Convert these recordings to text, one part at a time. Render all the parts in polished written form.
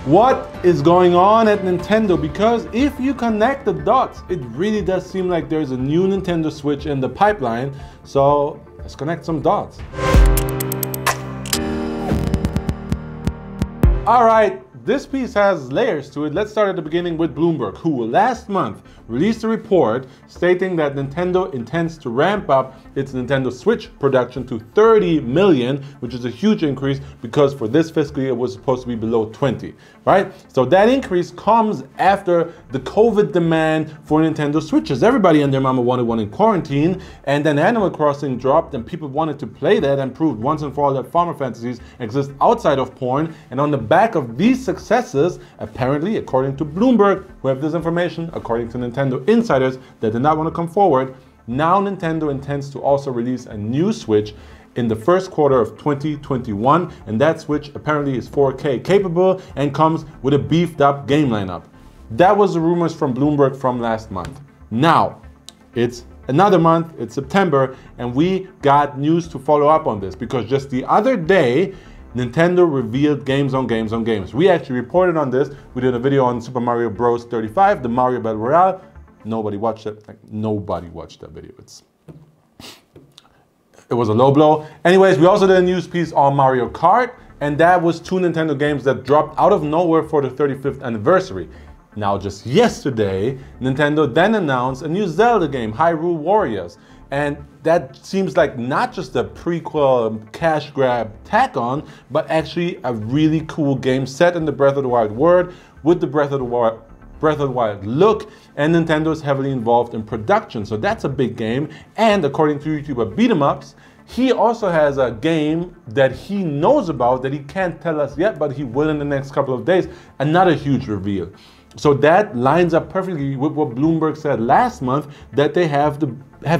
What is going on at Nintendo? Because if you connect the dots, it really does seem like there's a new Nintendo Switch in the pipeline. So let's connect some dots. All right, this piece has layers to it. Let's start at the beginning with Bloomberg, who last month released a report stating that Nintendo intends to ramp up its Nintendo Switch production to 30 million, which is a huge increase because for this fiscal year it was supposed to be below 20, right? So that increase comes after the COVID demand for Nintendo Switches. Everybody and their mama wanted one in quarantine, and then Animal Crossing dropped and people wanted to play that and proved once and for all that farmer fantasies exist outside of porn. And on the back of these successes, apparently, according to Bloomberg, who have this information, according to Nintendo insiders that did not want to come forward, now Nintendo intends to also release a new Switch in the first quarter of 2021, and that Switch apparently is 4K capable and comes with a beefed up game lineup. That was the rumors from Bloomberg from last month. Now, it's another month, it's September, and we got news to follow up on this because just the other day, Nintendo revealed games on games on games. We actually reported on this. We did a video on Super Mario Bros. 35, the Mario Battle Royale. Nobody watched it. Like, nobody watched that video. It was a low blow. Anyways, we also did a news piece on Mario Kart, and that was 2 Nintendo games that dropped out of nowhere for the 35th anniversary. Now, just yesterday, Nintendo then announced a new Zelda game, Hyrule Warriors. And that seems like not just a prequel cash grab tack on, but actually a really cool game set in the Breath of the Wild world with the Breath of the Wild look, and Nintendo is heavily involved in production. So that's a big game. And according to YouTuber Beat 'em Ups, he also has a game that he knows about that he can't tell us yet, but he will in the next couple of days. Another huge reveal. So that lines up perfectly with what Bloomberg said last month, that they have a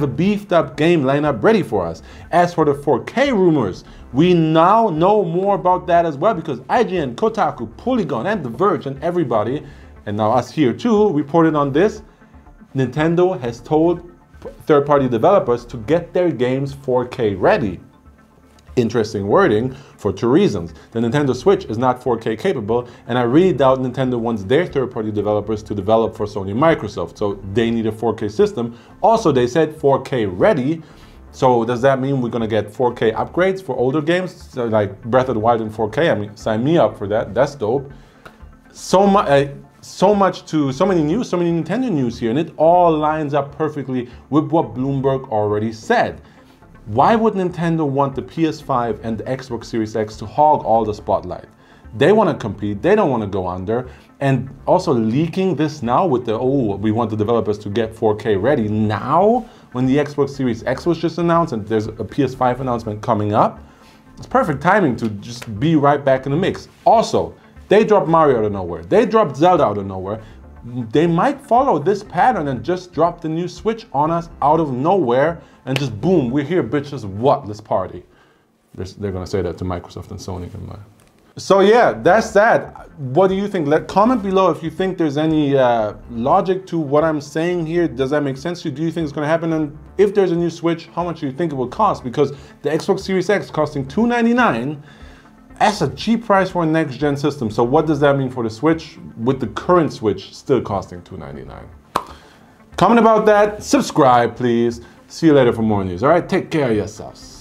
beefed up game lineup ready for us. As for the 4K rumors, we now know more about that as well because IGN, Kotaku, Polygon, and The Verge, and everybody, and now us here too, reported on this. Nintendo has told third-party developers to get their games 4K ready. Interesting wording for 2 reasons. The Nintendo Switch is not 4K capable, and I really doubt Nintendo wants their third-party developers to develop for Sony and Microsoft, so they need a 4K system. Also, they said 4K ready, so does that mean we're gonna get 4K upgrades for older games, so like Breath of the Wild in 4K? I mean, sign me up for that, that's dope. So many Nintendo news here, and it all lines up perfectly with what Bloomberg already said. Why would Nintendo want the PS5 and the Xbox Series X to hog all the spotlight? They want to compete, they don't want to go under, and also leaking this now with the, oh, we want the developers to get 4K ready now, when the Xbox Series X was just announced and there's a PS5 announcement coming up. It's perfect timing to just be right back in the mix. Also, they dropped Mario out of nowhere, they dropped Zelda out of nowhere. They might follow this pattern and just drop the new Switch on us out of nowhere and just boom, we're here bitches, what, let's party. They're gonna say that to Microsoft and Sony. So yeah, that's that. What do you think? Comment below if you think there's any logic to what I'm saying here. Does that make sense to you? Do you think it's gonna happen? And if there's a new Switch, how much do you think it will cost? Because the Xbox Series X costing $299, that's a cheap price for a next-gen system. So what does that mean for the Switch with the current Switch still costing $299? Comment about that, subscribe please. See you later for more news. All right, take care of yourselves.